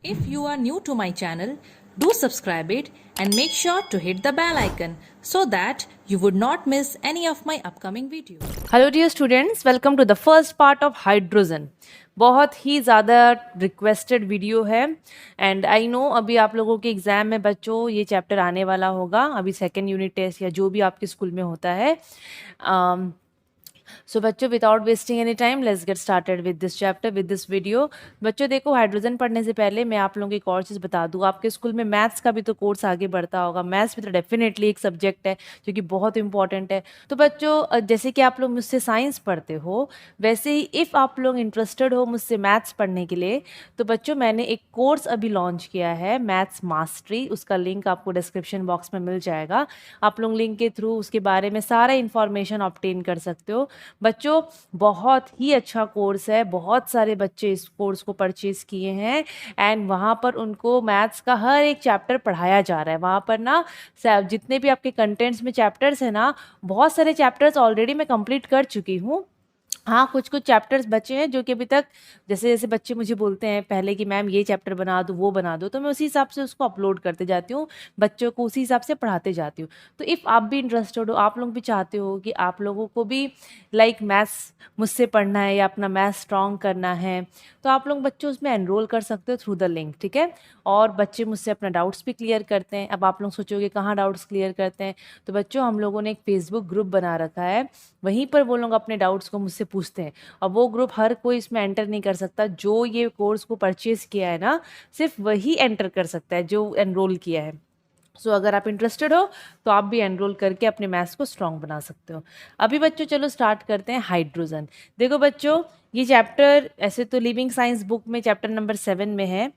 If you are new to my channel, do subscribe it and make sure to hit the bell icon so that you would not miss any of my upcoming videos. Hello dear students, welcome to the first part of hydrogen. बहुत ही ज़्यादा requested video है and I know अभी आप लोगों के exam में बच्चों ये चैप्टर आने वाला होगा, अभी सेकेंड यूनिट टेस्ट या जो भी आपके स्कूल में होता है। सो बच्चों, without wasting any time let's get started with this chapter, with this video. बच्चों देखो, हाइड्रोजन पढ़ने से पहले मैं आप लोगों की एक और चीज़ बता दूँ। आपके स्कूल में मैथ्स का भी तो कोर्स आगे बढ़ता होगा। मैथ्स भी तो डेफिनेटली एक सब्जेक्ट है जो कि बहुत इंपॉर्टेंट है। तो बच्चों जैसे कि आप लोग मुझसे साइंस पढ़ते हो, वैसे ही इफ़ आप लोग इंटरेस्टेड हो मुझसे मैथ्स पढ़ने के लिए, तो बच्चों मैंने एक कोर्स अभी लॉन्च किया है, मैथ्स मास्टरी। उसका लिंक आपको डिस्क्रिप्शन बॉक्स में मिल जाएगा। आप लोग लिंक के थ्रू उसके बारे में सारा इन्फॉर्मेशन ऑब्टेन कर सकते हो। बच्चों बहुत ही अच्छा कोर्स है, बहुत सारे बच्चे इस कोर्स को परचेज किए हैं एंड वहाँ पर उनको मैथ्स का हर एक चैप्टर पढ़ाया जा रहा है। वहाँ पर ना जितने भी आपके कंटेंट्स में चैप्टर्स हैं ना, बहुत सारे चैप्टर्स ऑलरेडी मैं कंप्लीट कर चुकी हूँ। हाँ, कुछ कुछ चैप्टर्स बचे हैं जो कि अभी तक, जैसे जैसे बच्चे मुझे बोलते हैं पहले कि मैम ये चैप्टर बना दो, वो बना दो, तो मैं उसी हिसाब से उसको अपलोड करते जाती हूँ, बच्चों को उसी हिसाब से पढ़ाते जाती हूँ। तो इफ़ आप भी इंटरेस्टेड हो, आप लोग भी चाहते हो कि आप लोगों को भी लाइक मैथ्स मुझसे पढ़ना है या अपना मैथ्स स्ट्रॉन्ग करना है, तो आप लोग बच्चों उसमें एनरोल कर सकते हो थ्रू द लिंक, ठीक है। और बच्चे मुझसे अपना डाउट्स भी क्लियर करते हैं। अब आप लोग सोचोगे कहाँ डाउट्स क्लियर करते हैं, तो बच्चों हम लोगों ने एक फेसबुक ग्रुप बना रखा है, वहीं पर वो लोग अपने डाउट्स को मुझसे पूछते हैं। और वो ग्रुप हर कोई इसमें एंटर नहीं कर सकता। जो ये कोर्स को परचेज किया है ना, सिर्फ वही एंटर कर सकता है जो एनरोल किया है। सो अगर आप इंटरेस्टेड हो तो आप भी एनरोल करके अपने मैथ्स को स्ट्रॉन्ग बना सकते हो। अभी बच्चों चलो स्टार्ट करते हैं हाइड्रोजन। देखो बच्चों, ये चैप्टर ऐसे तो लिविंग साइंस बुक में चैप्टर नंबर 7 में है।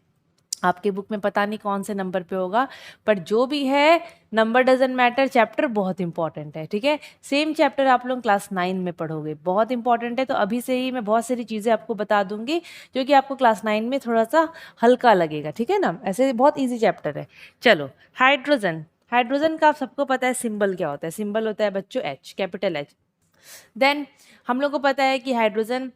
आपके बुक में पता नहीं कौन से नंबर पे होगा, पर जो भी है नंबर डजंट मैटर, चैप्टर बहुत इंपॉर्टेंट है, ठीक है। सेम चैप्टर आप लोग क्लास 9 में पढ़ोगे, बहुत इंपॉर्टेंट है। तो अभी से ही मैं बहुत सारी चीज़ें आपको बता दूंगी जो कि आपको क्लास 9 में थोड़ा सा हल्का लगेगा, ठीक है ना। ऐसे बहुत ईजी चैप्टर है। चलो, हाइड्रोजन। हाइड्रोजन का आप सबको पता है सिंबल क्या होता है। सिंबल होता है बच्चों एच, कैपिटल एच। देन हम लोग को पता है कि हाइड्रोजन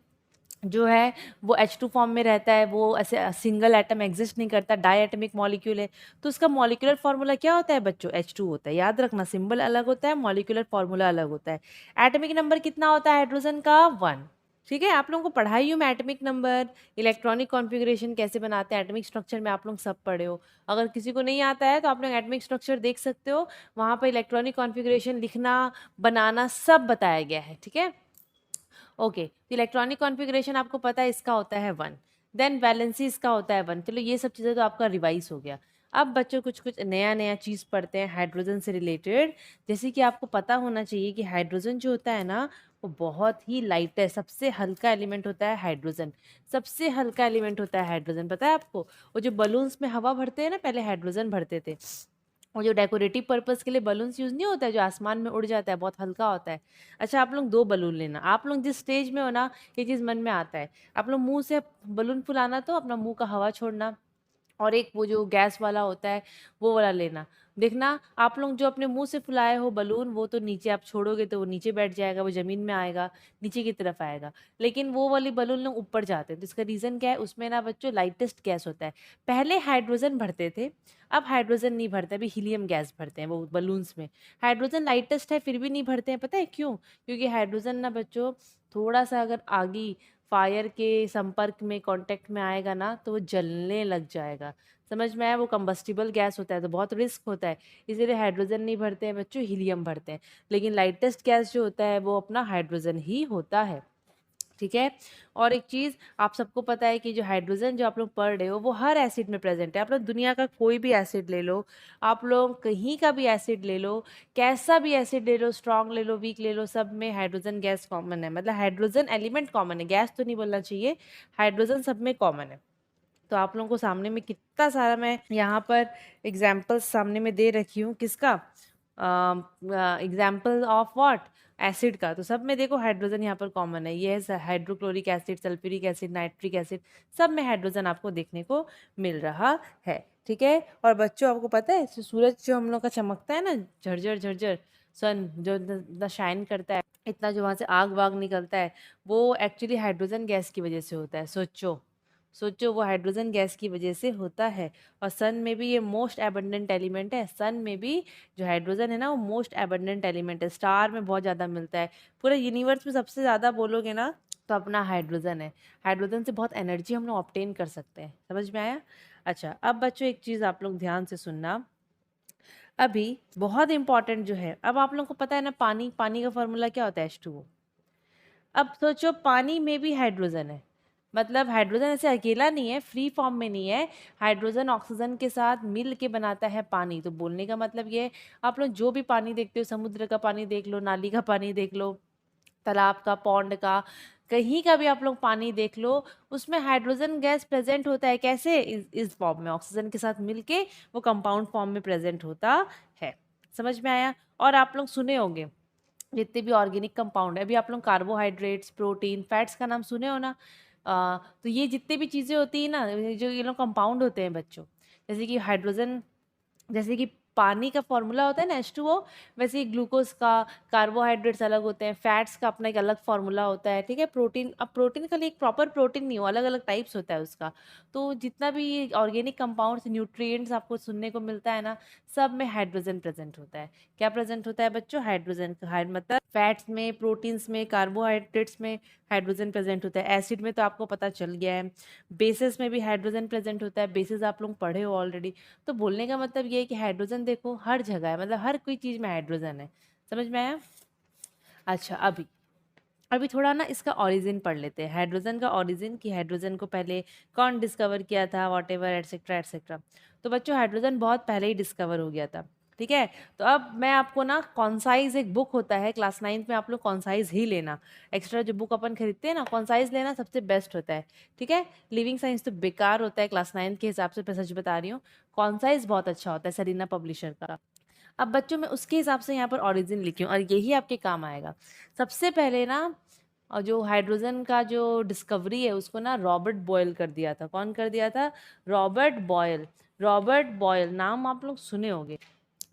जो है वो H2 फॉर्म में रहता है, वो ऐसे सिंगल एटम एग्जिस्ट नहीं करता, डाई एटमिक मॉलिक्यूल है। तो उसका मॉलिक्यूलर फार्मूला क्या होता है बच्चों? H2 होता है। याद रखना, सिंबल अलग होता है, मॉलिक्यूलर फार्मूला अलग होता है। एटमिक नंबर कितना होता है हाइड्रोजन का? 1, ठीक है। आप लोगों को पढ़ाई हूँ मैं एटमिक नंबर, इलेक्ट्रॉनिक कॉन्फ़िगरेशन कैसे बनाते हैं, एटमिक स्ट्रक्चर में आप लोग सब पढ़े हो। अगर किसी को नहीं आता है तो आप लोग एटमिक स्ट्रक्चर देख सकते हो, वहाँ पर इलेक्ट्रॉनिक कॉन्फ़िगरेशन लिखना, बनाना सब बताया गया है, ठीक है। ओके, तो इलेक्ट्रॉनिक कॉन्फ़िगरेशन आपको पता है इसका होता है 1। देन वैलेंसी इसका होता है 1। चलो ये सब चीज़ें तो आपका रिवाइज हो गया। अब बच्चों कुछ कुछ नया नया चीज़ पढ़ते हैं हाइड्रोजन से रिलेटेड। जैसे कि आपको पता होना चाहिए कि हाइड्रोजन जो होता है ना, वो बहुत ही लाइट है। सबसे हल्का एलिमेंट होता है हाइड्रोजन। सबसे हल्का एलिमेंट होता है हाइड्रोजन, पता है आपको। वो जो बलून्स में हवा भरते हैं ना, पहले हाइड्रोजन भरते थे। वो जो डेकोरेटिव पर्पस के लिए बलून्स यूज़ नहीं होता है, जो आसमान में उड़ जाता है, बहुत हल्का होता है। अच्छा, आप लोग 2 बलून लेना। आप लोग जिस स्टेज में हो ना, ये चीज़ मन में आता है। आप लोग मुँह से बलून फुलाना, तो अपना मुँह का हवा छोड़ना, और एक वो जो गैस वाला होता है वो वाला लेना। देखना, आप लोग जो अपने मुंह से फुलाए हो बलून, वो तो नीचे आप छोड़ोगे तो वो नीचे बैठ जाएगा, वो ज़मीन में आएगा, नीचे की तरफ आएगा। लेकिन वो वाली बलून लोग ऊपर जाते हैं। तो इसका रीज़न क्या है? उसमें ना बच्चों लाइटेस्ट गैस होता है। पहले हाइड्रोजन भरते थे, अब हाइड्रोजन नहीं भरते, अभी हीलियम गैस भरते हैं वो बलून्स में। हाइड्रोजन लाइटेस्ट है फिर भी नहीं भरते हैं, पता है क्यों? क्योंकि हाइड्रोजन ना बच्चों, थोड़ा सा अगर आगी फायर के संपर्क में, कांटेक्ट में आएगा ना, तो वो जलने लग जाएगा। समझ में आया? वो कंबस्टिबल गैस होता है, तो बहुत रिस्क होता है। इसीलिए हाइड्रोजन नहीं भरते हैं बच्चों, हीलियम भरते हैं। लेकिन लाइटेस्ट गैस जो होता है वो अपना हाइड्रोजन ही होता है, ठीक है। और एक चीज़ आप सबको पता है कि जो हाइड्रोजन जो आप लोग पढ़ रहे हो, वो हर एसिड में प्रेजेंट है। आप लोग दुनिया का कोई भी एसिड ले लो, आप लोग कहीं का भी एसिड ले लो, कैसा भी एसिड ले लो, स्ट्रॉन्ग ले लो, वीक ले लो, सब में हाइड्रोजन गैस कॉमन है। मतलब हाइड्रोजन एलिमेंट कॉमन है, गैस तो नहीं बोलना चाहिए, हाइड्रोजन सब में कॉमन है। तो आप लोगों को सामने में कितना सारा मैं यहाँ पर एग्जाम्पल्स सामने में दे रखी हूँ, किसका? Example of what? एसिड का। तो सब में देखो हाइड्रोजन यहाँ पर कॉमन है। ये है hydrochloric acid, sulphuric acid, nitric acid, सब में हाइड्रोजन आपको देखने को मिल रहा है, ठीक है। और बच्चों आपको पता है सूरज जो हम लोग का चमकता है ना, झरझर झरझर, सन जो इतना शाइन करता है, इतना जो वहाँ से आग वाग निकलता है, वो एक्चुअली हाइड्रोजन गैस की वजह से होता है। सोचो, सोचो वो हाइड्रोजन गैस की वजह से होता है। और सन में भी ये मोस्ट एबंडेंट एलिमेंट है। सन में भी जो हाइड्रोजन है ना वो मोस्ट एबंडेंट एलिमेंट है, स्टार में बहुत ज़्यादा मिलता है। पूरे यूनिवर्स में सबसे ज़्यादा बोलोगे ना तो अपना हाइड्रोजन है। हाइड्रोजन से बहुत एनर्जी हम लोग ऑब्टेन कर सकते हैं। समझ में आया? अच्छा, अब बच्चों एक चीज़ आप लोग ध्यान से सुनना। अभी बहुत इंपॉर्टेंट जो है, अब आप लोगों को पता है ना पानी, पानी का फॉर्मूला क्या होता है? H2O। अब सोचो पानी में भी हाइड्रोजन है, मतलब हाइड्रोजन ऐसे अकेला नहीं है, फ्री फॉर्म में नहीं है। हाइड्रोजन ऑक्सीजन के साथ मिल के बनाता है पानी। तो बोलने का मतलब ये है, आप लोग जो भी पानी देखते हो, समुद्र का पानी देख लो, नाली का पानी देख लो, तालाब का, पौंड का, कहीं का भी आप लोग पानी देख लो, उसमें हाइड्रोजन गैस प्रेजेंट होता है। कैसे? इस फॉर्म में, ऑक्सीजन के साथ मिलके वो कंपाउंड फॉर्म में प्रेजेंट होता है। समझ में आया? और आप लोग सुने होंगे जितने भी ऑर्गेनिक कंपाउंड है, अभी आप लोग कार्बोहाइड्रेट्स, प्रोटीन, फैट्स का नाम सुने हो ना? तो ये जितनी भी चीज़ें होती है ना, जो ये लोग कंपाउंड होते हैं बच्चों, जैसे कि हाइड्रोजन, जैसे कि पानी का फॉर्मूला होता है ना H2O, वैसे ही ग्लूकोज का, कार्बोहाइड्रेट्स अलग होते हैं, फैट्स का अपना एक अलग फॉर्मूला होता है। ठीक है? प्रोटीन, अब प्रोटीन का लिए एक प्रॉपर प्रोटीन नहीं हो, अलग अलग टाइप्स होता है उसका। तो जितना भी ऑर्गेनिक कंपाउंड्स, न्यूट्रिएंट्स आपको सुनने को मिलता है ना, सब में हाइड्रोजन प्रेजेंट होता है। क्या प्रेजेंट होता है बच्चों? हाइड्रोजन। मतलब फैट्स में, प्रोटीन्स में, कार्बोहाइड्रेट्स में हाइड्रोजन प्रेजेंट होता है। एसिड में तो आपको पता चल गया है। बेसिस में भी हाइड्रोजन प्रेजेंट होता है। बेसिस आप लोग पढ़े हो ऑलरेडी। तो बोलने का मतलब ये है कि हाइड्रोजन देखो हर जगह है, मतलब हर कोई चीज़ में हाइड्रोजन है। समझ में आया? अच्छा, अभी अभी थोड़ा ना इसका ओरिजिन पढ़ लेते हैं, हाइड्रोजन का ओरिजिन, कि हाइड्रोजन को पहले कौन डिस्कवर किया था, वॉट एवर, एटसेट्रा एटसेट्रा। तो बच्चों हाइड्रोजन बहुत पहले ही डिस्कवर हो गया था। ठीक है? तो अब मैं आपको ना, कॉन्साइज एक बुक होता है क्लास 9th में, आप लोग कॉन्साइज ही लेना। एक्स्ट्रा जो बुक अपन खरीदते हैं ना, कॉन्साइज लेना सबसे बेस्ट होता है। ठीक है? लिविंग साइंस तो बेकार होता है क्लास 9th के हिसाब से, मैं सच बता रही हूँ। कॉन्साइज बहुत अच्छा होता है, सरीना पब्लिशर का। अब बच्चों मैं उसके हिसाब से यहाँ पर ओरिजिन लिखी हूँ और यही आपके काम आएगा। सबसे पहले ना, और जो हाइड्रोजन का जो डिस्कवरी है उसको ना रॉबर्ट बॉयल कर दिया था। कौन कर दिया था? Robert boil. रॉबर्ट बॉयल नाम आप लोग सुने होंगे।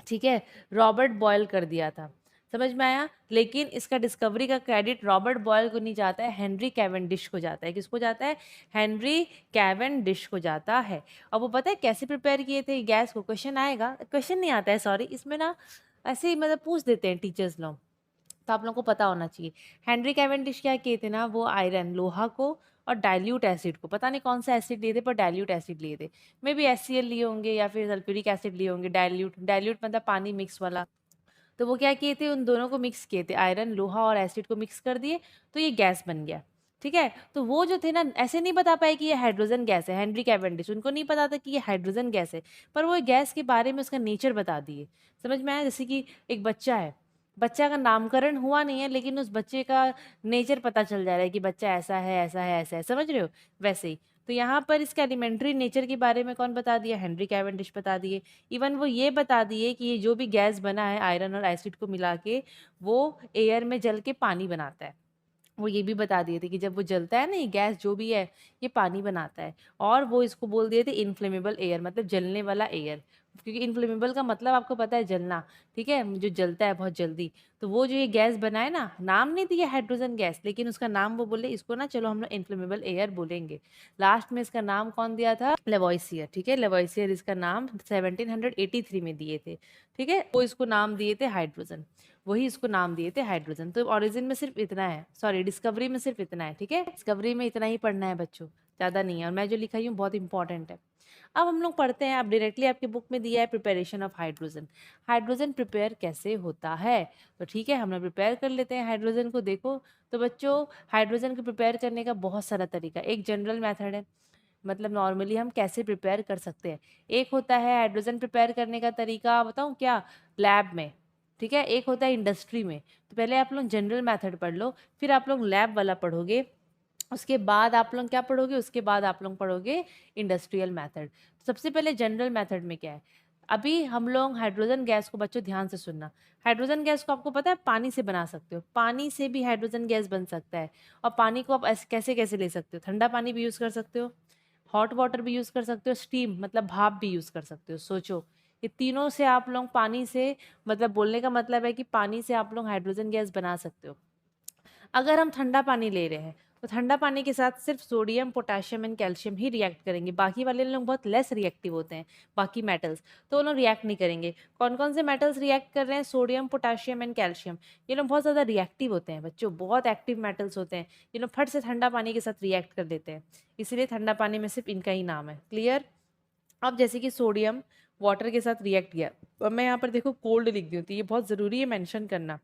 ठीक है? रॉबर्ट बॉयल कर दिया था। समझ में आया? लेकिन इसका डिस्कवरी का क्रेडिट रॉबर्ट बॉयल को नहीं जाता है, हेनरी कैवेंडिश को जाता है। किसको जाता है? हेनरी कैवेंडिश को जाता है। और वो पता है कैसे प्रिपेयर किए थे गैस को? क्वेश्चन आएगा, क्वेश्चन नहीं आता है सॉरी, इसमें ना ऐसे ही मतलब पूछ देते हैं टीचर्स लोग, तो आप लोगों को पता होना चाहिए। हेनरी कैवेंडिश क्या किए थे ना, वो आयरन, लोहा को और डाइल्यूट एसिड को, पता नहीं कौन सा एसिड लिए थे, पर डाइल्यूट एसिड लिए थे। मे बी HCl लिए होंगे या फिर सल्फ्यूरिक एसिड लिए होंगे। डाइल्यूट, डाइल्यूट मतलब पानी मिक्स वाला। तो वो क्या किए थे, उन दोनों को मिक्स किए थे, आयरन, लोहा और एसिड को मिक्स कर दिए, तो ये गैस बन गया। ठीक है? तो वो जो थे ना, ऐसे नहीं बता पाए कि ये हाइड्रोजन गैस है। हेनरी कैवेंडिश, उनको नहीं पता था कि ये हाइड्रोजन गैस है, पर वो गैस के बारे में उसका नेचर बता दिए। समझ में आया? जैसे कि एक बच्चा है, बच्चा का नामकरण हुआ नहीं है, लेकिन उस बच्चे का नेचर पता चल जा रहा है कि बच्चा ऐसा है, ऐसा है, ऐसा है। समझ रहे हो? वैसे ही तो यहाँ पर इसका एलिमेंट्री नेचर के बारे में कौन बता दिया? हेनरी कैवेंडिश बता दिए। इवन वो ये बता दिए कि ये जो भी गैस बना है आयरन और एसिड को मिला के, वो एयर में जल के पानी बनाता है। वो ये भी बता दिए थे कि जब वो जलता है ना, ये गैस जो भी है, ये पानी बनाता है। और वो इसको बोल दिए थे इनफ्लेमेबल एयर, मतलब जलने वाला एयर। क्योंकि इनफ्लेमेबल का मतलब आपको पता है, जलना। ठीक है? जो जलता है बहुत जल्दी। तो वो जो ये गैस बनाए ना, नाम नहीं दिया हाइड्रोजन गैस, लेकिन उसका नाम वो बोले इसको ना, चलो हम लोग इनफ्लेमेबल एयर बोलेंगे। लास्ट में इसका नाम कौन दिया था? लेवोइसियर। ठीक है? लेवोइसियर इसका नाम 1783 में दिए थे। ठीक है? वो इसको नाम दिए थे हाइड्रोजन, वही इसको नाम दिए थे हाइड्रोजन। तो ओरिजिन में सिर्फ इतना है, सॉरी डिस्कवरी में सिर्फ इतना है। ठीक है? डिस्कवरी में इतना ही पढ़ना है बच्चों, ज़्यादा नहीं है। और मैं जो लिखाई हूँ बहुत इंपॉर्टेंट है। अब हम लोग पढ़ते हैं, अब डायरेक्टली आपकी बुक में दिया है preparation of hydrogen. Hydrogen prepare कैसे होता है? तो ठीक है, हम लोग प्रिपेयर कर लेते हैं हाइड्रोजन को। देखो तो बच्चों, हाइड्रोजन को प्रिपेयर करने का बहुत सारा तरीका, एक जनरल मेथड है, मतलब नॉर्मली हम कैसे प्रिपेयर कर सकते हैं। एक होता है हाइड्रोजन प्रिपेयर करने का तरीका, बताऊँ क्या? लैब में। ठीक है? एक होता है इंडस्ट्री में। तो पहले आप लोग जनरल मेथड पढ़ लो, फिर आप लोग लैब वाला पढ़ोगे, उसके बाद आप लोग क्या पढ़ोगे? उसके बाद आप लोग पढ़ोगे इंडस्ट्रियल मेथड। सबसे पहले जनरल मेथड में क्या है? अभी हम लोग हाइड्रोजन गैस को, बच्चों ध्यान से सुनना, हाइड्रोजन गैस को आपको पता है पानी से बना सकते हो, पानी से भी हाइड्रोजन गैस बन सकता है। और पानी को आप ऐसे कैसे कैसे ले सकते हो? ठंडा पानी भी यूज़ कर सकते हो, हॉट वाटर भी यूज़ कर सकते हो, स्टीम मतलब भाप भी यूज़ कर सकते हो। सोचो, ये तीनों से आप लोग पानी से, मतलब बोलने का मतलब है कि पानी से आप लोग हाइड्रोजन गैस बना सकते हो। अगर हम ठंडा पानी ले रहे हैं तो ठंडा पानी के साथ सिर्फ sodium, potassium and calcium he react करेंगे, बाकी वाले लोग बहुत लेस रिएक्टिव होते हैं, बाकी मेटल्स तो वो लोग रिएक्ट नहीं करेंगे। कौन कौन से मेटल्स रिएक्ट कर रहे हैं? Sodium, potassium and calcium. ये लोग बहुत ज़्यादा रिएक्टिव होते हैं बच्चों, बहुत एक्टिव मेटल्स होते हैं, ये लोग फट से ठंडा पानी के साथ रिएक्ट कर देते हैं, इसीलिए ठंडा पानी में सिर्फ इनका ही नाम है। क्लियर? अब जैसे कि सोडियम वाटर के साथ रिएक्ट किया, अब मैं यहाँ पर देखो कोल्ड लिख दी होती है, ये बहुत ज़रूरी है मेंशन करना,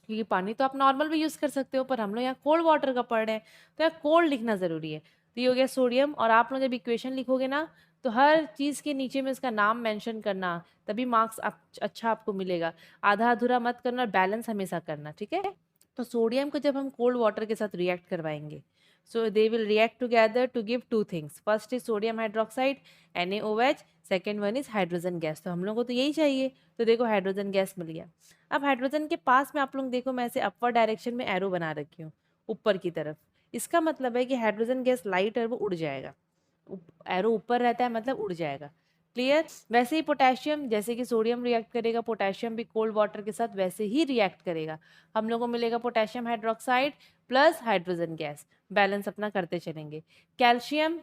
क्योंकि पानी तो आप नॉर्मल भी यूज़ कर सकते हो, पर हम लोग यहाँ कोल्ड वाटर का पढ़ रहे हैं, तो यहाँ कोल्ड लिखना ज़रूरी है। तो ये हो गया सोडियम, और आप लोग जब इक्वेशन लिखोगे ना, तो हर चीज़ के नीचे में इसका नाम मेंशन करना, तभी मार्क्स अच्छा आपको मिलेगा। आधा अधूरा मत करना और बैलेंस हमेशा करना, ठीक है? तो सोडियम को जब हम कोल्ड वाटर के साथ रिएक्ट करवाएंगे, so they will react together to give two things. First is sodium hydroxide NaOH, second one is hydrogen gas. तो हम लोग को तो यही चाहिए, तो देखो हाइड्रोजन गैस मिल गया। अब हाइड्रोजन के पास में आप लोग देखो, मैं ऐसे अपवर्ड डायरेक्शन में एरो बना रखी हूँ ऊपर की तरफ, इसका मतलब है कि हाइड्रोजन गैस लाइट है वो उड़ जाएगा, एरो ऊपर रहता है मतलब उड़ जाएगा। क्लियर? वैसे ही पोटेशियम, जैसे कि सोडियम रिएक्ट करेगा, पोटेशियम भी कोल्ड वाटर के साथ वैसे ही रिएक्ट करेगा, हम लोग को मिलेगा potassium hydroxide plus hydrogen gas, balance अपना करते चलेंगे। कैल्शियम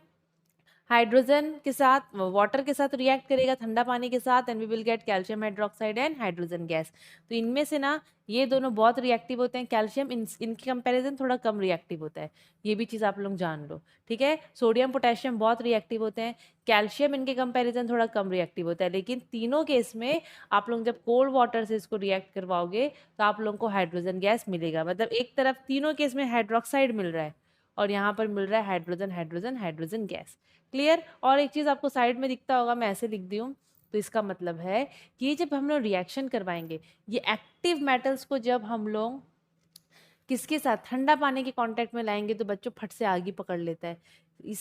हाइड्रोजन के साथ वाटर के साथ रिएक्ट करेगा ठंडा पानी के साथ, and we will get calcium hydroxide and hydrogen gas. तो इनमें से ना ये दोनों बहुत रिएक्टिव होते हैं, कैल्शियम इनके कंपैरिजन थोड़ा कम रिएक्टिव होता है, ये भी चीज़ आप लोग जान लो, ठीक है? सोडियम पोटेशियम बहुत रिएक्टिव होते हैं, कैल्शियम इनके कंपैरिजन थोड़ा कम रिएक्टिव होता है, लेकिन तीनों केस में आप लोग जब कोल्ड वाटर से इसको रिएक्ट करवाओगे तो आप लोगों को हाइड्रोजन गैस मिलेगा, मतलब एक तरफ तीनों केस में हाइड्रोक्साइड मिल रहा है और यहाँ पर मिल रहा है hydrogen hydrogen hydrogen gas. Clear? और एक चीज़ आपको साइड में दिखता होगा, मैं ऐसे लिख दी हूँ, तो इसका मतलब है कि ये जब हम लोग रिएक्शन करवाएंगे, ये एक्टिव मेटल्स को जब हम लोग किसके साथ ठंडा पानी के कांटेक्ट में लाएंगे तो बच्चों फट से आग ही पकड़ लेता है।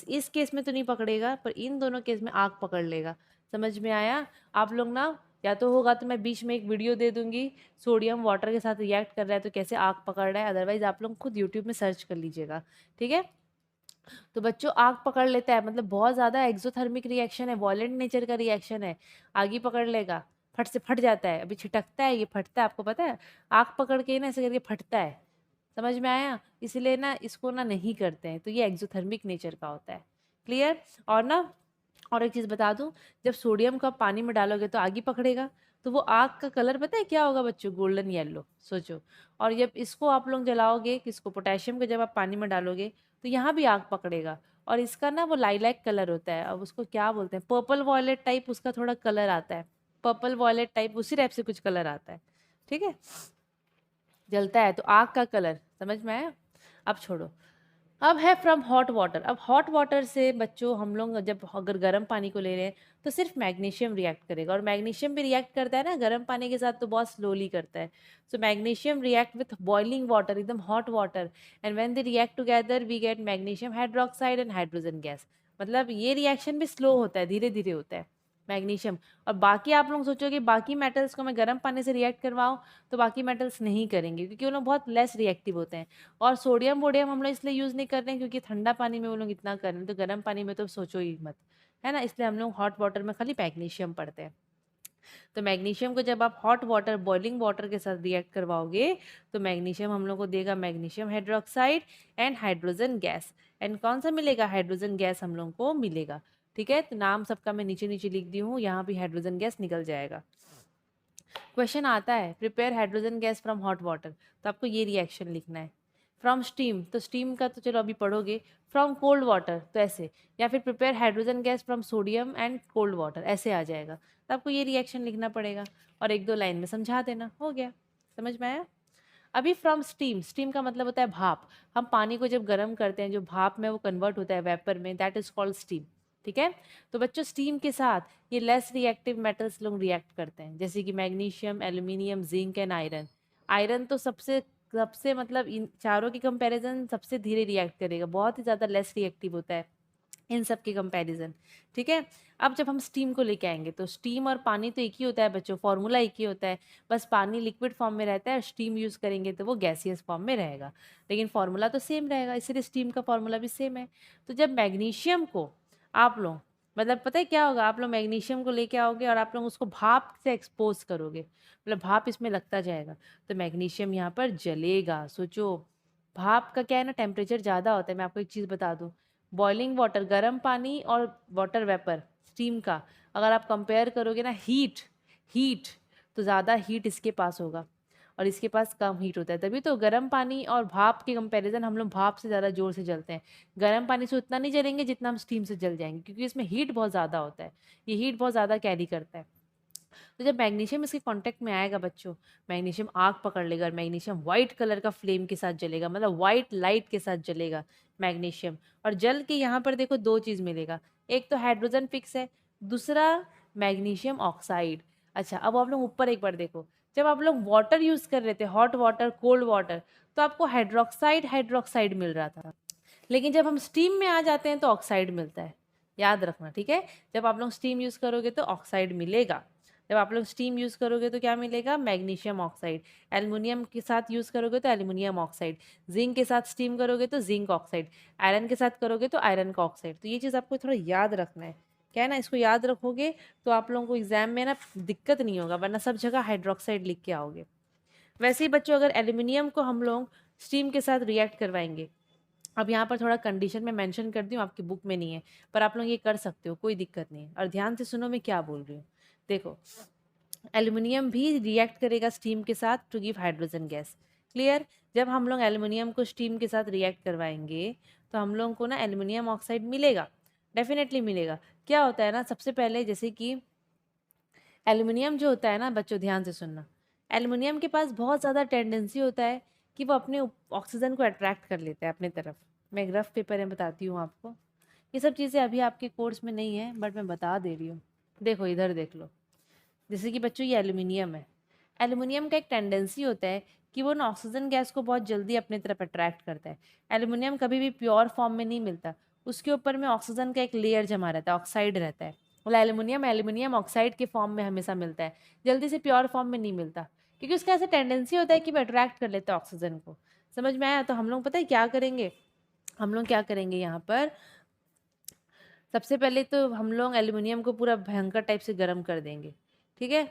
इस केस में तो नहीं पकड़ेगा, पर इन दोनों केस में आग पकड़ लेगा। समझ में आया? आप लोग ना, या तो होगा तो मैं बीच में एक वीडियो दे दूंगी, सोडियम वाटर के साथ रिएक्ट कर रहा है तो कैसे आग पकड़ रहा है, अदरवाइज आप लोग खुद यूट्यूब में सर्च कर लीजिएगा, ठीक है? तो बच्चों आग पकड़ लेता है मतलब बहुत ज़्यादा एक्सोथर्मिक रिएक्शन है, वॉलेंट नेचर का रिएक्शन है, आग ही पकड़ लेगा, फट से फट जाता है, अभी छिटकता है ये फटता है, आपको पता है? आग पकड़ के ना ऐसे करके फटता है। समझ में आया? इसलिए ना इसको ना नहीं करते हैं, तो ये एक्सोथर्मिक नेचर का होता है। क्लियर? और ना और एक चीज़ बता दूं, जब सोडियम को आप पानी में डालोगे तो आग ही पकड़ेगा, तो वो आग का कलर पता है क्या होगा बच्चों? गोल्डन येलो, सोचो। और जब इसको आप लोग जलाओगे, किसको? पोटेशियम को जब आप पानी में डालोगे तो यहाँ भी आग पकड़ेगा, और इसका ना वो लाइलैक कलर होता है, अब उसको क्या बोलते हैं, पर्पल वॉयलेट टाइप उसका थोड़ा कलर आता है, पर्पल वॉयलेट टाइप उसी टाइप से कुछ कलर आता है, ठीक है? जलता है तो आग का कलर, समझ में आया? अब छोड़ो। अब है फ्रॉम हॉट वाटर। अब हॉट वाटर से बच्चों हम लोग जब अगर गर्म पानी को ले रहे हैं तो सिर्फ मैग्नीशियम रिएक्ट करेगा, और मैग्नीशियम भी रिएक्ट करता है ना गर्म पानी के साथ तो बहुत स्लोली करता है। So magnesium react with boiling water, एकदम hot water, and when they react together we get magnesium hydroxide and hydrogen gas. मतलब ये रिएक्शन भी स्लो होता है, धीरे धीरे होता है मैग्नीशियम। और बाकी आप लोग सोचोगे बाकी मेटल्स को मैं गर्म पानी से रिएक्ट करवाऊँ, तो बाकी मेटल्स नहीं करेंगे क्योंकि वो लोग बहुत लेस रिएक्टिव होते हैं। और सोडियम वोडियम हम लोग इसलिए यूज़ नहीं कर रहे हैं क्योंकि ठंडा पानी में वो लोग इतना कर रहे हैं, तो गर्म पानी में तो सोचो ही मत, है ना? इसलिए हम लोग हॉट वाटर में खाली मैग्नीशियम पढ़ते हैं। तो मैग्नीशियम को जब आप हॉट वाटर बॉइलिंग वाटर के साथ रिएक्ट करवाओगे तो मैग्नीशियम हम लोग को देगा magnesium hydroxide and hydrogen gas. And कौन सा मिलेगा? हाइड्रोजन गैस हम लोग को मिलेगा, ठीक है? तो नाम सबका मैं नीचे नीचे लिख दी हूँ, यहाँ भी हाइड्रोजन गैस निकल जाएगा। क्वेश्चन आता है prepare hydrogen gas from hot water, तो आपको ये रिएक्शन लिखना है। फ्रॉम स्टीम, तो स्टीम का तो चलो अभी पढ़ोगे। फ्रॉम कोल्ड वाटर तो ऐसे, या फिर prepare hydrogen gas from sodium and cold water, ऐसे आ जाएगा। तो आपको ये रिएक्शन लिखना पड़ेगा और एक दो लाइन में समझा देना, हो गया। समझ में आया? अभी फ्रॉम स्टीम, स्टीम का मतलब होता है भाप। हम पानी को जब गर्म करते हैं जो भाप में वो कन्वर्ट होता है वेपर में, दैट इज कॉल्ड स्टीम, ठीक है? तो बच्चों स्टीम के साथ ये लेस रिएक्टिव मेटल्स लोग रिएक्ट करते हैं, जैसे कि magnesium, aluminium, zinc and iron. Iron तो सबसे सबसे मतलब इन चारों के कंपैरिजन सबसे धीरे रिएक्ट करेगा, बहुत ही ज़्यादा लेस रिएक्टिव होता है इन सब के कंपैरिजन, ठीक है? अब जब हम स्टीम को लेके आएंगे तो स्टीम और पानी तो एक ही होता है बच्चों, फॉर्मूला एक ही होता है, बस पानी लिक्विड फॉर्म में रहता है, स्टीम यूज़ करेंगे तो वो गैसियस फॉर्म में रहेगा, लेकिन फॉर्मूला तो सेम रहेगा, इसलिए स्टीम का फॉर्मूला भी सेम है। तो जब मैग्नीशियम को आप लोग, मतलब पता है क्या होगा, आप लोग मैग्नीशियम को लेके आओगे और आप लोग उसको भाप से एक्सपोज करोगे, मतलब भाप इसमें लगता जाएगा, तो मैग्नीशियम यहाँ पर जलेगा। सोचो भाप का क्या है ना, टेम्परेचर ज़्यादा होता है। मैं आपको एक चीज़ बता दूँ, बॉइलिंग वाटर, गर्म पानी और वाटर वेपर स्टीम का अगर आप कंपेयर करोगे ना, हीट हीट तो ज़्यादा हीट इसके पास होगा और इसके पास कम हीट होता है। तभी तो गर्म पानी और भाप के कंपैरिजन हम लोग भाप से ज़्यादा ज़ोर से जलते हैं। गर्म पानी से उतना नहीं जलेंगे जितना हम स्टीम से जल जाएँगे, क्योंकि इसमें हीट बहुत ज़्यादा होता है। ये हीट बहुत ज़्यादा कैरी करता है। तो जब मैग्नीशियम इसके कांटेक्ट में आएगा बच्चों, मैग्नीशियम आग पकड़ लेगा और मैग्नीशियम वाइट कलर का फ्लेम के साथ जलेगा, मतलब वाइट लाइट के साथ जलेगा मैग्नीशियम। और जल के यहाँ पर देखो दो चीज़ मिलेगा, एक तो हाइड्रोजन फिक्स है, दूसरा मैग्नीशियम ऑक्साइड। अच्छा, अब आप लोग ऊपर एक बार देखो, जब आप लोग वाटर यूज़ कर रहे थे, हॉट वाटर, कोल्ड वाटर, तो आपको हाइड्रोक्साइड हाइड्रोक्साइड मिल रहा था, लेकिन जब हम स्टीम में आ जाते हैं तो ऑक्साइड मिलता है। याद रखना, ठीक है? जब आप लोग स्टीम यूज़ करोगे तो ऑक्साइड मिलेगा। जब आप लोग स्टीम यूज़ करोगे तो क्या मिलेगा? Magnesium oxide. एल्युमिनियम के साथ यूज़ करोगे तो एल्युमिनियम ऑक्साइड। जिंक के साथ स्टीम करोगे तो जिंक ऑक्साइड। आयरन के साथ करोगे तो आयरन का ऑक्साइड। तो ये चीज़ आपको थोड़ा याद रखना है। क्या है ना, इसको याद रखोगे तो आप लोगों को एग्जाम में ना दिक्कत नहीं होगा, वरना सब जगह हाइड्रोक्साइड लिख के आओगे। वैसे ही बच्चों, अगर एल्युमिनियम को हम लोग स्टीम के साथ रिएक्ट करवाएंगे, अब यहाँ पर थोड़ा कंडीशन में मेंशन कर दी हूँ, आपकी बुक में नहीं है, पर आप लोग ये कर सकते हो, कोई दिक्कत नहीं है। और ध्यान से सुनो मैं क्या बोल रही हूँ। देखो, एल्युमिनियम भी रिएक्ट करेगा स्टीम के साथ to give hydrogen gas. Clear? जब हम लोग एल्युमिनियम को स्टीम के साथ रिएक्ट करवाएंगे तो हम लोगों को ना एल्युमिनियम ऑक्साइड मिलेगा, डेफिनेटली मिलेगा। क्या होता है ना, सबसे पहले जैसे कि एल्युमिनियम जो होता है ना बच्चों, ध्यान से सुनना, एल्युमिनियम के पास बहुत ज़्यादा टेंडेंसी होता है कि वो अपने ऑक्सीजन को अट्रैक्ट कर लेता है अपने तरफ। मैं एक रफ पेपर में बताती हूँ आपको, ये सब चीज़ें अभी आपके कोर्स में नहीं है बट मैं बता दे रही हूँ। देखो इधर देख लो, जैसे कि बच्चों ये एल्युमिनियम है। एल्युमिनियम का एक टेंडेंसी होता है कि वो ना ऑक्सीजन गैस को बहुत जल्दी अपनी तरफ अट्रैक्ट करता है। एल्युमिनियम कभी भी प्योर फॉर्म में नहीं मिलता, उसके ऊपर में ऑक्सीजन का एक लेयर जमा रहता है, ऑक्साइड रहता है। मतलब एल्युमिनियम एल्युमिनियम ऑक्साइड के फॉर्म में हमेशा मिलता है, जल्दी से प्योर फॉर्म में नहीं मिलता, क्योंकि उसका ऐसा टेंडेंसी होता है कि वो अट्रैक्ट कर लेता है ऑक्सीजन को। समझ में आया? तो हम लोग पता है क्या करेंगे, हम लोग क्या करेंगे यहाँ पर, सबसे पहले तो हम लोग एल्युमिनियम को पूरा भयंकर टाइप से गर्म कर देंगे। ठीक है?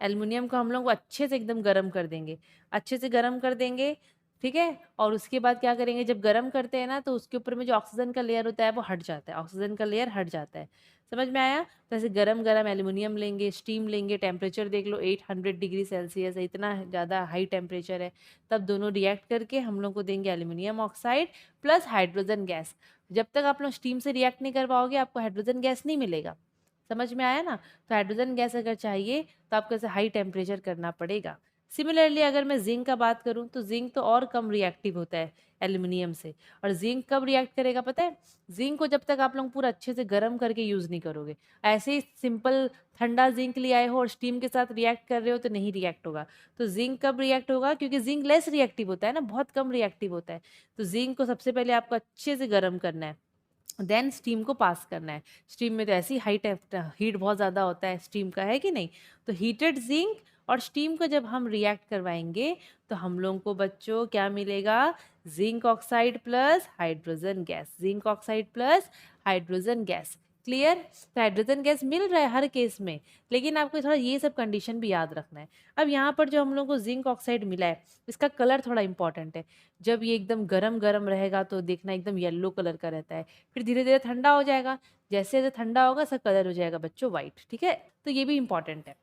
एल्युमिनियम को हम लोग अच्छे से एकदम गर्म कर देंगे, अच्छे से गर्म कर देंगे। ठीक है? और उसके बाद क्या करेंगे, जब गर्म करते हैं ना तो उसके ऊपर में जो ऑक्सीजन का लेयर होता है वो हट जाता है, ऑक्सीजन का लेयर हट जाता है। समझ में आया? तो ऐसे गरम गरम एल्युमिनियम लेंगे, स्टीम लेंगे, टेम्परेचर देख लो 800 डिग्री सेल्सियस है, इतना ज़्यादा हाई टेम्परेचर है। तब दोनों रिएक्ट करके हम लोग को देंगे aluminium oxide plus hydrogen gas. जब तक आप लोग स्टीम से रिएक्ट नहीं करवाओगे आपको हाइड्रोजन गैस नहीं मिलेगा। समझ में आया ना? तो हाइड्रोजन गैस अगर चाहिए तो आपको ऐसे हाई टेम्परेचर करना पड़ेगा। सिमिलरली अगर मैं जिंक का बात करूं तो जिंक तो और कम रिएक्टिव होता है एल्युमिनियम से। और जिंक कब रिएक्ट करेगा पता है? जिंक को जब तक आप लोग पूरा अच्छे से गर्म करके यूज़ नहीं करोगे, ऐसे ही सिंपल ठंडा जिंक ले आए हो और स्टीम के साथ रिएक्ट कर रहे हो तो नहीं रिएक्ट होगा। तो जिंक कब रिएक्ट होगा? क्योंकि जिंक लेस रिएक्टिव होता है ना, बहुत कम रिएक्टिव होता है। तो जिंक को सबसे पहले आपको अच्छे से गर्म करना है, देन स्टीम को पास करना है। स्टीम में तो ऐसी हाई हीट बहुत ज़्यादा होता है स्टीम का, है कि नहीं? तो हीटेड जिंक और स्टीम को जब हम रिएक्ट करवाएंगे तो हम लोगों को बच्चों क्या मिलेगा? Zinc oxide plus hydrogen gas, zinc oxide plus hydrogen gas. Clear? तो हाइड्रोजन गैस मिल रहा है हर केस में, लेकिन आपको थोड़ा ये सब कंडीशन भी याद रखना है। अब यहाँ पर जो हम लोग को जिंक ऑक्साइड मिला है, इसका कलर थोड़ा इंपॉर्टेंट है। जब ये एकदम गरम गरम रहेगा तो देखना एकदम येलो कलर का रहता है, फिर धीरे धीरे ठंडा हो जाएगा, जैसे जैसे ठंडा होगा सब कलर हो जाएगा बच्चों वाइट। ठीक है? तो ये भी इंपॉर्टेंट है।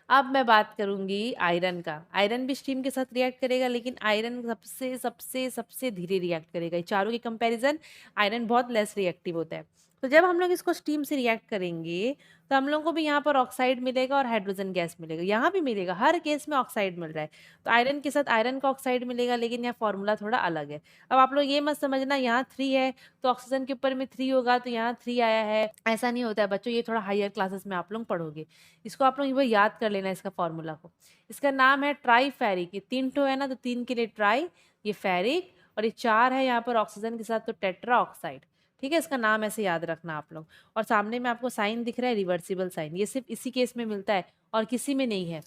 अब मैं बात करूंगी आयरन का। आयरन भी स्टीम के साथ रिएक्ट करेगा, लेकिन आयरन सबसे सबसे सबसे धीरे रिएक्ट करेगा। ये चारों के कंपैरिजन आयरन बहुत लेस रिएक्टिव होता है। तो जब हम लोग इसको स्टीम से रिएक्ट करेंगे तो हम लोग को भी यहाँ पर ऑक्साइड मिलेगा और हाइड्रोजन गैस मिलेगा, यहाँ भी मिलेगा, हर केस में ऑक्साइड मिल रहा है। तो आयरन के साथ आयरन का ऑक्साइड मिलेगा, लेकिन यहाँ फॉर्मूला थोड़ा अलग है। अब आप लोग ये मत समझना यहाँ 3 है तो ऑक्सीजन के ऊपर में 3 होगा तो यहाँ 3 आया है, ऐसा नहीं होता है बच्चों। ये थोड़ा हायर क्लासेस में आप लोग पढ़ोगे, इसको आप लोग ये याद कर लेना इसका फॉर्मूला को। इसका नाम है ट्राई फेरिक। ये 3 ठो है ना, तो 3 के लिए ट्राई, ये फेरिक, और ये 4 है यहाँ पर ऑक्सीजन के साथ तो टेट्रा ऑक्साइड। ठीक है? इसका नाम ऐसे याद रखना आप लोग। और सामने में आपको साइन दिख रहा है, रिवर्सिबल साइन, ये सिर्फ इसी केस में मिलता है और किसी में नहीं है।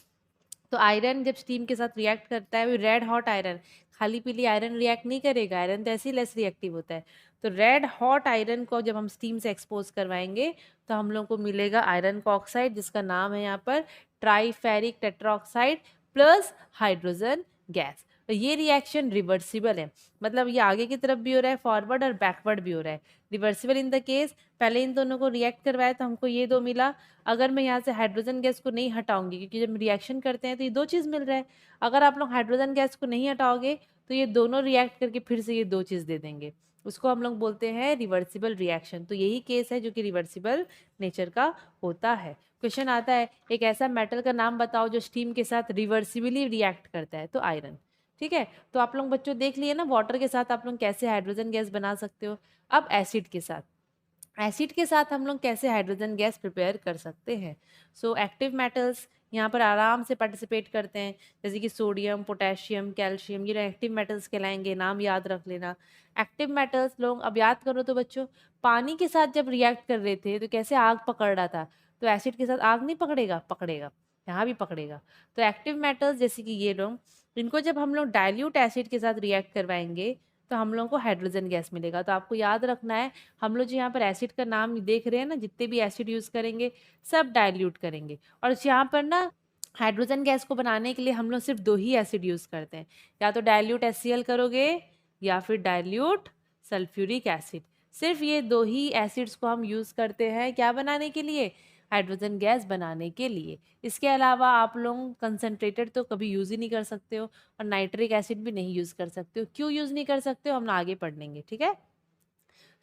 तो आयरन जब स्टीम के साथ रिएक्ट करता है, वो रेड हॉट आयरन, खाली पीली आयरन रिएक्ट नहीं करेगा, आयरन तो ऐसे ही लेस रिएक्टिव होता है। तो रेड हॉट आयरन को जब हम स्टीम से एक्सपोज करवाएंगे तो हम लोग को मिलेगा आयरन का ऑक्साइड, जिसका नाम है यहाँ पर ट्राईफेरिक टेट्राऑक्साइड प्लस हाइड्रोजन गैस। तो ये रिएक्शन रिवर्सिबल है, मतलब ये आगे की तरफ भी हो रहा है, फॉरवर्ड और बैकवर्ड भी हो रहा है। रिवर्सिबल इन द केस पहले इन दोनों को रिएक्ट करवाया तो हमको ये 2 मिला। अगर मैं यहाँ से हाइड्रोजन गैस को नहीं हटाऊंगी, क्योंकि जब रिएक्शन करते हैं तो ये 2 चीज़ मिल रहा है। अगर आप लोग हाइड्रोजन गैस को नहीं हटाओगे तो ये दोनों रिएक्ट करके फिर से ये 2 चीज़ दे देंगे। उसको हम लोग बोलते हैं रिवर्सिबल रिएक्शन। तो यही केस है जो कि रिवर्सिबल नेचर का होता है। क्वेश्चन आता है एक ऐसा मेटल का नाम बताओ जो स्टीम के साथ रिवर्सिबली रिएक्ट करता है, तो आयरन। ठीक है, तो आप लोग बच्चों देख लिए ना वाटर के साथ आप लोग कैसे हाइड्रोजन गैस बना सकते हो। अब एसिड के साथ, एसिड के साथ हम लोग कैसे हाइड्रोजन गैस प्रिपेयर कर सकते हैं। सो एक्टिव मेटल्स यहाँ पर आराम से पार्टिसिपेट करते हैं, जैसे कि सोडियम, पोटेशियम, कैल्शियम, ये एक्टिव मेटल्स कहलाएंगे, नाम याद रख लेना। एक्टिव मेटल्स लोग अब याद करो तो बच्चों, पानी के साथ जब रिएक्ट कर रहे थे तो कैसे आग पकड़ रहा था, तो एसिड के साथ आग नहीं पकड़ेगा, पकड़ेगा, यहाँ भी पकड़ेगा। तो एक्टिव मेटल्स जैसे कि ये लोग, इनको जब हम लोग डाइल्यूट एसिड के साथ रिएक्ट करवाएंगे तो हम लोगों को हाइड्रोजन गैस मिलेगा। तो आपको याद रखना है, हम लोग जो यहाँ पर एसिड का नाम देख रहे हैं ना, जितने भी एसिड यूज़ करेंगे सब डाइल्यूट करेंगे। और यहाँ पर ना हाइड्रोजन गैस को बनाने के लिए हम लोग सिर्फ 2 ही एसिड यूज़ करते हैं, या तो डाइल्यूट HCl करोगे या फिर डाइल्यूट सल्फ्यूरिक एसिड। सिर्फ ये 2 ही एसिड्स को हम यूज़ करते हैं क्या बनाने के लिए, हाइड्रोजन गैस बनाने के लिए। इसके अलावा आप लोग कंसनट्रेटेड तो कभी यूज़ ही नहीं कर सकते हो, और नाइट्रिक एसिड भी नहीं यूज़ कर सकते हो। क्यों यूज़ नहीं कर सकते हो, हम आगे पढ़ लेंगे, ठीक है।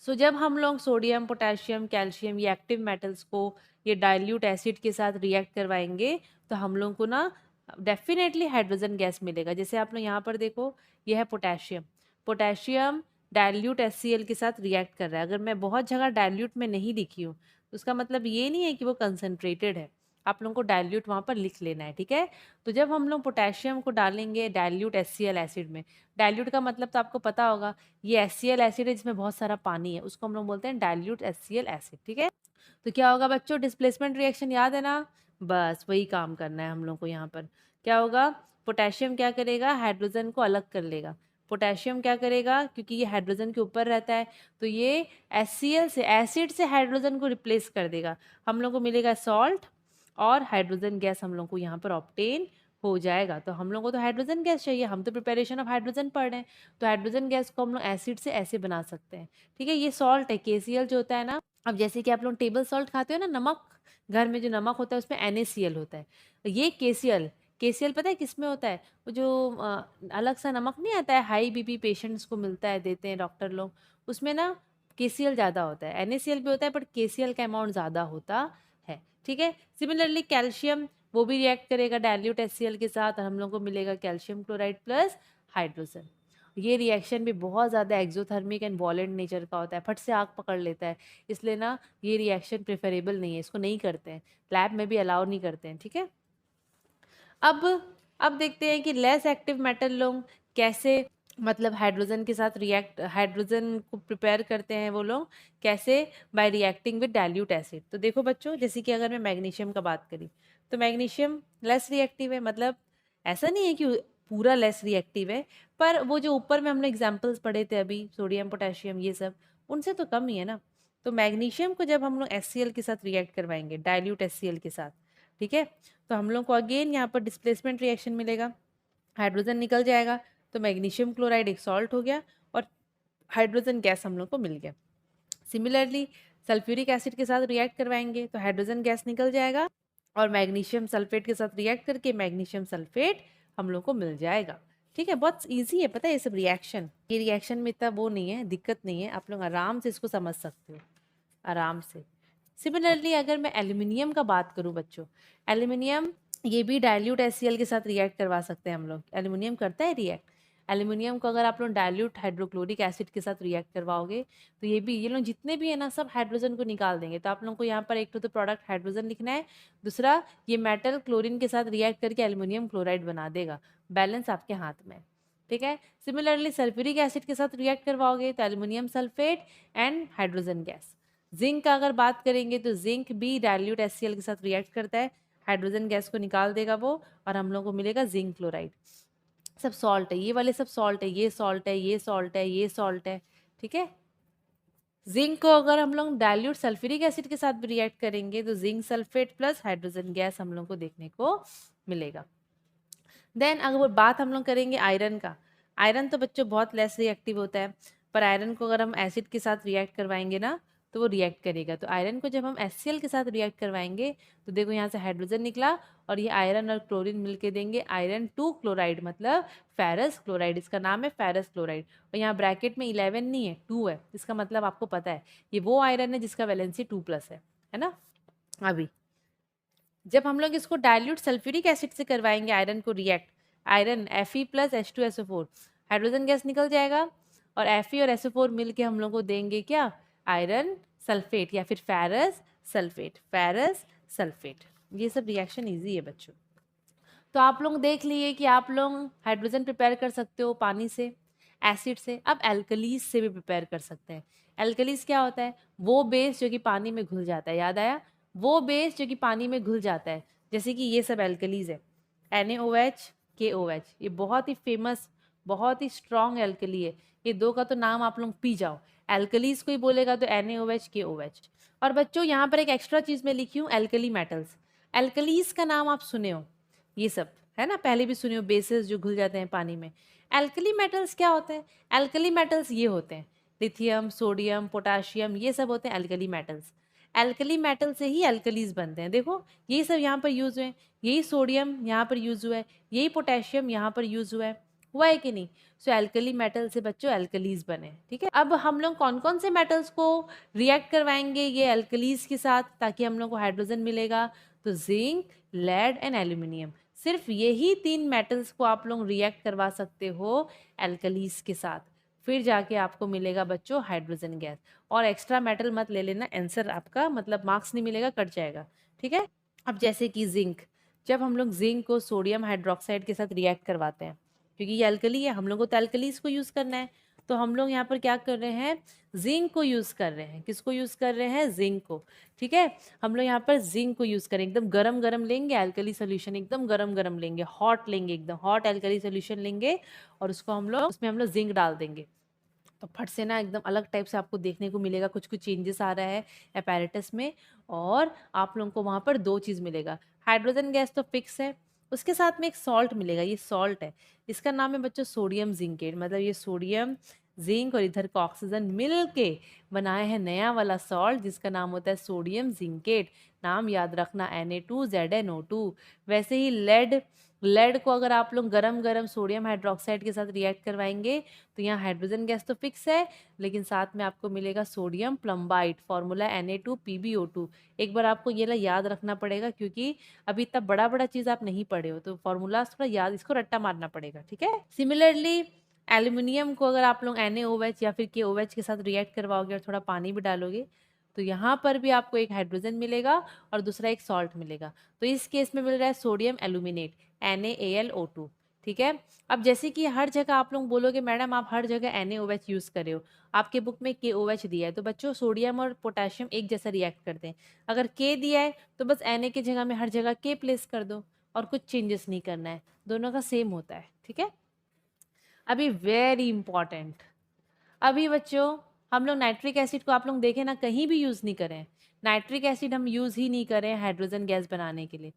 सो जब हम लोग सोडियम, पोटेशियम, कैल्शियम, ये एक्टिव मेटल्स को ये डाइल्यूट एसिड के साथ रिएक्ट करवाएंगे तो हम लोग को ना डेफिनेटली हाइड्रोजन गैस मिलेगा। जैसे आप लोग यहाँ पर देखो, ये है पोटेशियम, पोटेशियम डाइल्यूट HCl के साथ रिएक्ट कर रहा है। अगर मैं बहुत जगह डाइल्यूट में नहीं लिखी हूँ तो उसका मतलब ये नहीं है कि वो कंसनट्रेटेड है, आप लोगों को डाइल्यूट वहाँ पर लिख लेना है, ठीक है। तो जब हम लोग पोटेशियम को डालेंगे डाइल्यूट HCl एसिड में, डाइल्यूट का मतलब तो आपको पता होगा, ये HCl एसिड है जिसमें बहुत सारा पानी है, उसको हम लोग बोलते हैं डाइल्यूट HCl एसिड, ठीक है। तो क्या होगा बच्चों, डिस्प्लेसमेंट रिएक्शन याद है ना, बस वही काम करना है हम लोग को यहाँ पर। क्या होगा, पोटेशियम क्या करेगा, हाइड्रोजन को अलग कर लेगा। पोटेशियम क्या करेगा, क्योंकि ये हाइड्रोजन के ऊपर रहता है तो ये HCl से, एसिड से हाइड्रोजन को रिप्लेस कर देगा। हम लोग को मिलेगा सॉल्ट, और हाइड्रोजन गैस हम लोग को यहाँ पर ऑब्टेन हो जाएगा। तो हम लोग को तो हाइड्रोजन गैस चाहिए, हम तो प्रिपरेशन ऑफ हाइड्रोजन पढ़ रहे हैं, तो हाइड्रोजन गैस को हम लोग एसिड से ऐसे बना सकते हैं, ठीक है। ये सॉल्ट है, KCl जो होता है ना, अब जैसे कि आप लोग टेबल सॉल्ट खाते हो ना, नमक, घर में जो नमक होता है उसमें NaCl होता है, ये KCl पता है किस में होता है, वो जो अलग सा नमक नहीं आता है, हाई BP पेशेंट्स को मिलता है, देते हैं डॉक्टर लोग, उसमें ना KCl ज़्यादा होता है, NaCl भी होता है बट KCl का अमाउंट ज़्यादा होता है, ठीक है। सिमिलरली कैल्शियम, वो भी रिएक्ट करेगा डाइल्यूट HCl के साथ और हम लोग को मिलेगा कैल्शियम क्लोराइड प्लस हाइड्रोजन। ये रिएक्शन भी बहुत ज़्यादा एक्सोथर्मिक एंड वॉलेंट नेचर का होता है, फट से आग पकड़ लेता है, इसलिए ना ये रिएक्शन प्रेफरेबल नहीं है, इसको नहीं करते हैं, लैब में भी अलाउ नहीं करते हैं, ठीक है। अब अब देखते हैं कि लेस एक्टिव मेटल लोग कैसे, मतलब हाइड्रोजन के साथ रिएक्ट, हाइड्रोजन को प्रिपेयर करते हैं वो लोग कैसे, bye reacting with dilute acid. तो देखो बच्चों, जैसे कि अगर मैं मैग्नीशियम का बात करी तो मैग्नीशियम लेस रिएक्टिव है, मतलब ऐसा नहीं है कि पूरा लेस रिएक्टिव है, पर वो जो ऊपर में हमने एग्जाम्पल्स पढ़े थे अभी, सोडियम, पोटेशियम, ये सब उनसे तो कम ही है ना। तो मैग्नीशियम को जब हम लोग HCl के साथ रिएक्ट करवाएंगे, डाइल्यूट HCl के साथ, ठीक है, तो हम लोग को अगेन यहाँ पर डिस्प्लेसमेंट रिएक्शन मिलेगा, हाइड्रोजन निकल जाएगा, तो मैग्नीशियम क्लोराइड एक सॉल्ट हो गया और हाइड्रोजन गैस हम लोग को मिल गया। सिमिलरली सल्फ्यूरिक एसिड के साथ रिएक्ट करवाएंगे तो हाइड्रोजन गैस निकल जाएगा और मैग्नीशियम सल्फेट के साथ रिएक्ट करके मैग्नीशियम सल्फेट हम लोग को मिल जाएगा, ठीक है। बहुत ईजी है, पता है ये सब रिएक्शन, ये रिएक्शन में इतना वो नहीं है, दिक्कत नहीं है, आप लोग आराम से इसको समझ सकते हो, आराम से। सिमिलरली अगर मैं एल्यूमिनियम का बात करूं बच्चों, एल्यूमिनियम ये भी डाइल्यूट HCl के साथ रिएक्ट करवा सकते हैं हम लोग, एल्यूमिनियम करता है रिएक्ट। एल्यूमिनियम को अगर आप लोग डाइल्यूट हाइड्रोक्लोरिक एसिड के साथ रिएक्ट करवाओगे तो ये भी, ये लोग जितने भी है ना सब हाइड्रोजन को निकाल देंगे। तो आप लोगों को यहाँ पर एक तो प्रोडक्ट हाइड्रोजन लिखना है, दूसरा ये मेटल क्लोरीन के साथ रिएक्ट करके एल्यूमिनियम क्लोराइड बना देगा, बैलेंस आपके हाथ में, ठीक है। सिमिलरली सल्फ्यूरिक एसिड के साथ रिएक्ट करवाओगे तो aluminium sulphate and hydrogen gas. Zinc का अगर बात करेंगे तो जिंक भी डाइल्यूट HCl के साथ रिएक्ट करता है, हाइड्रोजन गैस को निकाल देगा वो और हम लोग को मिलेगा जिंक क्लोराइड। सब सॉल्ट है, ये वाले सब सॉल्ट है, ये सॉल्ट है, ये सॉल्ट है, ये सॉल्ट है, ठीक है। जिंक को अगर हम लोग डाइल्यूट सल्फ्यूरिक एसिड के साथ भी रिएक्ट करेंगे तो zinc sulphate plus hydrogen gas हम लोग को देखने को मिलेगा। देन अगर बात हम लोग करेंगे आयरन का, आयरन तो बच्चों बहुत लेस रिएक्टिव होता है, पर आयरन को अगर हम एसिड के साथ रिएक्ट करवाएंगे ना तो वो रिएक्ट करेगा। तो आयरन को जब हम HCl के साथ रिएक्ट करवाएंगे तो देखो यहाँ से हाइड्रोजन निकला और ये आयरन और क्लोरीन मिलके देंगे आयरन 2 क्लोराइड, मतलब फेरस क्लोराइड। इसका नाम है फेरस क्लोराइड। और यहाँ ब्रैकेट में 11 नहीं है, 2 है। इसका मतलब आपको पता है ये वो आयरन है जिसका वैलेंसी 2+ है ना। अभी जब हम लोग इसको डाइल्यूट सल्फ्यूरिक एसिड से करवाएंगे आयरन को react, iron Fe+H2SO4, hydrogen gas निकल जाएगा और Fe और SO4 मिलके हम लोग को देंगे क्या, आयरन सल्फेट या फिर फेरस सल्फेट, फेरस सल्फेट। ये सब रिएक्शन इजी है बच्चों। तो आप लोग देख लिए कि आप लोग हाइड्रोजन प्रिपेयर कर सकते हो पानी से, एसिड से। अब एल्कलीज से भी प्रिपेयर कर सकते हैं। एल्कलीज क्या होता है, वो बेस जो कि पानी में घुल जाता है, याद आया, वो बेस जो कि पानी में घुल जाता है। जैसे कि ये सब एल्कलीज है, NaOH KOH, ये बहुत ही फेमस, बहुत ही स्ट्रॉन्ग एल्कली है। ये दो का तो नाम आप लोग पी जाओ, एल्कलीज को ही बोलेगा तो NaOH KOH। और बच्चों यहाँ पर एक एक्स्ट्रा चीज मैं लिखी हूँ, एल्कली मेटल्स। एल्कलीज का नाम आप सुने हो, ये सब है ना, पहले भी सुने हो, बेसेस जो घुल जाते हैं पानी में। एल्कली मेटल्स क्या होते हैं, एल्कली मेटल्स ये होते हैं लिथियम, सोडियम, पोटाशियम, ये सब होते हैं एल्कली मेटल्स। एल्कली मेटल से ही एल्कलीज बनते हैं। देखो यही सब यहाँ पर यूज हुए हैं, यही सोडियम यहाँ पर यूज हुआ है, यही पोटेशियम यहाँ पर यूज हुआ है कि नहीं। सो एल्कली मेटल से बच्चों एल्कलीज बने, ठीक है। अब हम लोग कौन कौन से मेटल्स को रिएक्ट करवाएंगे ये एल्कलीज के साथ ताकि हम लोग को हाइड्रोजन मिलेगा, तो जिंक, लेड एंड एल्यूमिनियम, सिर्फ यही 3 मेटल्स को आप लोग रिएक्ट करवा सकते हो एल्कलीज के साथ, फिर जाके आपको मिलेगा बच्चों हाइड्रोजन गैस। और एक्स्ट्रा मेटल मत ले लेना, आंसर आपका मतलब मार्क्स नहीं मिलेगा, कट जाएगा, ठीक है। अब जैसे कि जिंक, जब हम लोग जिंक को सोडियम हाइड्रोक्साइड के साथ रिएक्ट करवाते हैं, क्योंकि ये एल्कली है, हम लोग को तो एल्कलीज को यूज़ करना है, तो हम लोग यहाँ पर क्या कर रहे हैं, जिंक को यूज़ कर रहे हैं। किसको यूज़ कर रहे हैं, जिंक को, ठीक है। हम लोग यहाँ पर जिंक को यूज़ करें, एकदम गरम गरम लेंगे एल्कली सोल्यूशन, एकदम गरम गरम लेंगे, हॉट लेंगे, एकदम हॉट एल्कली सोल्यूशन लेंगे और उसको हम लोग उसमें हम लोग जिंक डाल देंगे। तो फट से ना एकदम अलग टाइप से आपको देखने को मिलेगा, कुछ कुछ चेंजेस आ रहा है अपैरेटस में, और आप लोगों को वहाँ पर 2 चीज़ मिलेगा, हाइड्रोजन गैस तो फिक्स है, उसके साथ में एक सॉल्ट मिलेगा, ये सॉल्ट है, इसका नाम है बच्चों सोडियम जिंकेट। मतलब ये सोडियम, जिंक और इधर का ऑक्सीजन मिल के बनाए हैं नया वाला सॉल्ट जिसका नाम होता है सोडियम जिंकेट। नाम याद रखना, Na2ZnO2। वैसे ही लेड को अगर आप लोग गरम गरम सोडियम हाइड्रोक्साइड के साथ रिएक्ट करवाएंगे तो यहाँ हाइड्रोजन गैस तो फिक्स है, लेकिन साथ में आपको मिलेगा सोडियम प्लम्बाइट, फॉर्मूला Na2PbO2। एक बार आपको ये याद रखना पड़ेगा क्योंकि अभी इतना बड़ा बड़ा चीज़ आप नहीं पढ़े हो, तो फॉर्मूला थोड़ा याद, इसको रट्टा मारना पड़ेगा, ठीक है। सिमिलरली एल्यूमिनियम को अगर आप लोग NaOH या फिर KOH के साथ रिएक्ट करवाओगे और थोड़ा पानी भी डालोगे तो यहाँ पर भी आपको एक हाइड्रोजन मिलेगा और दूसरा एक सॉल्ट मिलेगा। तो इस केस में मिल रहा है सोडियम एल्यूमिनेट, NaAlO2, ठीक है। अब जैसे कि हर जगह आप लोग बोलोगे मैडम आप हर जगह NaOH यूज़ करे हो, आपके बुक में KOH दिया है, तो बच्चों सोडियम और पोटेशियम एक जैसा रिएक्ट करते हैं। अगर K दिया है तो बस Na की जगह में हर जगह K प्लेस कर दो और कुछ चेंजेस नहीं करना है, दोनों का सेम होता है, ठीक है। अभी वेरी इंपॉर्टेंट, अभी बच्चों हम लोग नाइट्रिक एसिड को आप लोग देखें ना कहीं भी यूज़ नहीं करें, नाइट्रिक एसिड हम यूज़ ही नहीं करें हाइड्रोजन गैस बनाने के लिए।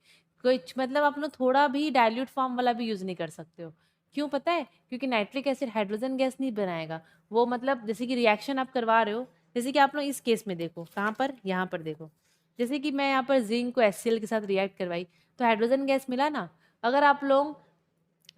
कुछ मतलब आप लोग थोड़ा भी डाइल्यूट फॉर्म वाला भी यूज़ नहीं कर सकते हो। क्यों पता है, क्योंकि नाइट्रिक एसिड हाइड्रोजन गैस नहीं बनाएगा। वो मतलब जैसे कि रिएक्शन आप करवा रहे हो, जैसे कि आप लोग इस केस में देखो, कहाँ पर, यहाँ पर देखो, जैसे कि मैं यहाँ पर जिंक को HCl के साथ रिएक्ट करवाई तो हाइड्रोजन गैस मिला ना। अगर आप लोग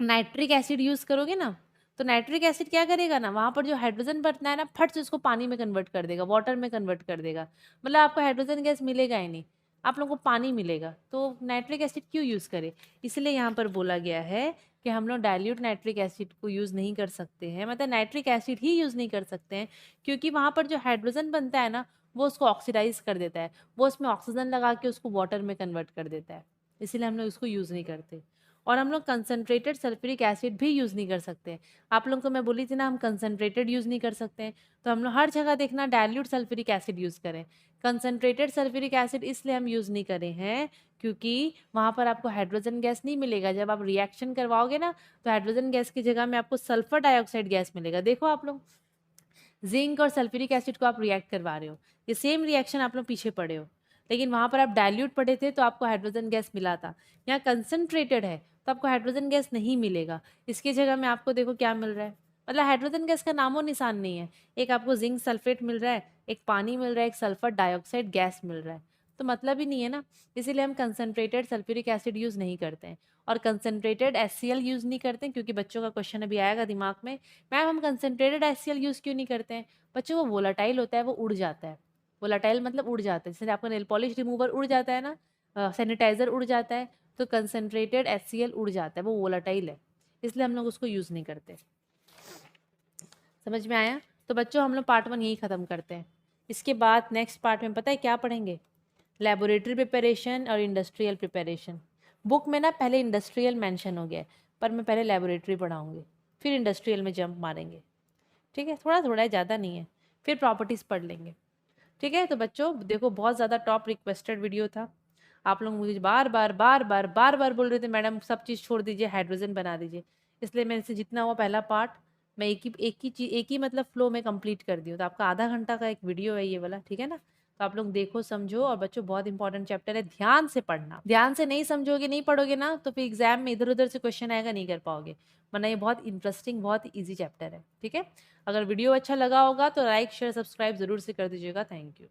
नाइट्रिक एसिड यूज़ करोगे ना तो नाइट्रिक एसिड क्या करेगा ना, वहाँ पर जो हाइड्रोजन बचना है ना फट से उसको पानी में कन्वर्ट कर देगा, वाटर में कन्वर्ट कर देगा। मतलब आपको हाइड्रोजन गैस मिलेगा ही नहीं, आप लोगों को पानी मिलेगा। तो नाइट्रिक एसिड क्यों यूज़ करें, इसलिए यहाँ पर बोला गया है कि हम लोग डाइल्यूट नाइट्रिक एसिड को यूज़ नहीं कर सकते हैं, मतलब नाइट्रिक एसिड ही यूज़ नहीं कर सकते हैं, क्योंकि वहाँ पर जो हाइड्रोजन बनता है ना वो उसको ऑक्सीडाइज कर देता है, वो उसमें ऑक्सीजन लगा के उसको वाटर में कन्वर्ट कर देता है, इसीलिए हम लोग उसको यूज़ नहीं करते। और हम लोग कंसनट्रेटेड सल्फ्यूरिक एसिड भी यूज़ नहीं कर सकते। आप लोगों को मैं बोली थी ना हम कंसनट्रेटेड यूज़ नहीं कर सकते हैं, तो हम लोग हर जगह देखना डाइल्यूट सल्फ्यूरिक एसिड यूज़ करें। कंसनट्रेटेड सल्फ्यूरिक एसिड इसलिए हम यूज़ नहीं करे हैं क्योंकि वहाँ पर आपको हाइड्रोजन गैस नहीं मिलेगा। जब आप रिएक्शन करवाओगे ना तो हाइड्रोजन गैस की जगह में आपको सल्फर डाइऑक्साइड गैस मिलेगा। देखो आप लोग जिंक और सल्फ्यूरिक एसिड को आप रिएक्ट करवा रहे हो, ये सेम रिएक्शन आप लोग पीछे पड़े हो, लेकिन वहाँ पर आप डाइल्यूट पढ़े थे तो आपको हाइड्रोजन गैस मिला था। यहाँ कंसनट्रेटेड है तो आपको हाइड्रोजन गैस नहीं मिलेगा। इसकी जगह में आपको देखो क्या मिल रहा है, मतलब हाइड्रोजन गैस का नामो निशान नहीं है। एक आपको जिंक सल्फेट मिल रहा है, एक पानी मिल रहा है, एक सल्फर डाइऑक्साइड गैस मिल रहा है, तो मतलब ही नहीं है ना। इसीलिए हम कंसनट्रेटेड सल्फ्यूरिक एसिड यूज़ नहीं करते हैं और कंसनट्रेटेड HCl यूज़ नहीं करते हैं, क्योंकि बच्चों का क्वेश्चन अभी आएगा दिमाग में, मैम हम कंसनट्रेटेड HCl यूज़ क्यों नहीं करते हैं? बच्चों वो वोलाटाइल होता है, वो उड़ जाता है। वोलाटाइल मतलब उड़ जाता है, जैसे आपका नेल पॉलिश रिमूवर उड़ जाता है ना, सैनिटाइजर उड़ जाता है, तो कंसनट्रेटेड HCl उड़ जाता है, वो वोलाटाइल है, इसलिए हम लोग उसको यूज़ नहीं करते। समझ में आया? तो बच्चों हम लोग पार्ट 1 यही ख़त्म करते हैं। इसके बाद नेक्स्ट पार्ट में पता है क्या पढ़ेंगे? लेबोरेटरी प्रिपरेशन और इंडस्ट्रियल प्रिपरेशन। बुक में ना पहले इंडस्ट्रियल मेंशन हो गया है, पर मैं पहले लेबोरेटरी पढ़ाऊँगी, फिर इंडस्ट्रियल में जंप मारेंगे। ठीक है, थोड़ा थोड़ा है, ज़्यादा नहीं है, फिर प्रॉपर्टीज़ पढ़ लेंगे। ठीक है, तो बच्चों देखो बहुत ज़्यादा टॉप रिक्वेस्टेड वीडियो था। आप लोग मुझे बार बार बार बार बार बार बोल रहे थे मैडम सब चीज़ छोड़ दीजिए, हाइड्रोजन बना दीजिए, इसलिए मैंने से जितना हुआ पहला पार्ट मैं एक ही मतलब फ्लो में कंप्लीट कर दी हूँ। तो आपका आधा घंटा का एक वीडियो है ये वाला, ठीक है ना? तो आप लोग देखो समझो, और बच्चों बहुत इंपॉर्टेंट चैप्टर है, ध्यान से पढ़ना। ध्यान से नहीं समझोगे, नहीं पढ़ोगे ना, तो फिर एग्जाम में इधर उधर से क्वेश्चन आएगा, नहीं कर पाओगे, वरना ये बहुत इंटरेस्टिंग बहुत ईजी चैप्टर है। ठीक है, अगर वीडियो अच्छा लगा होगा तो लाइक शेयर सब्सक्राइब जरूर से कर दीजिएगा। Thank you.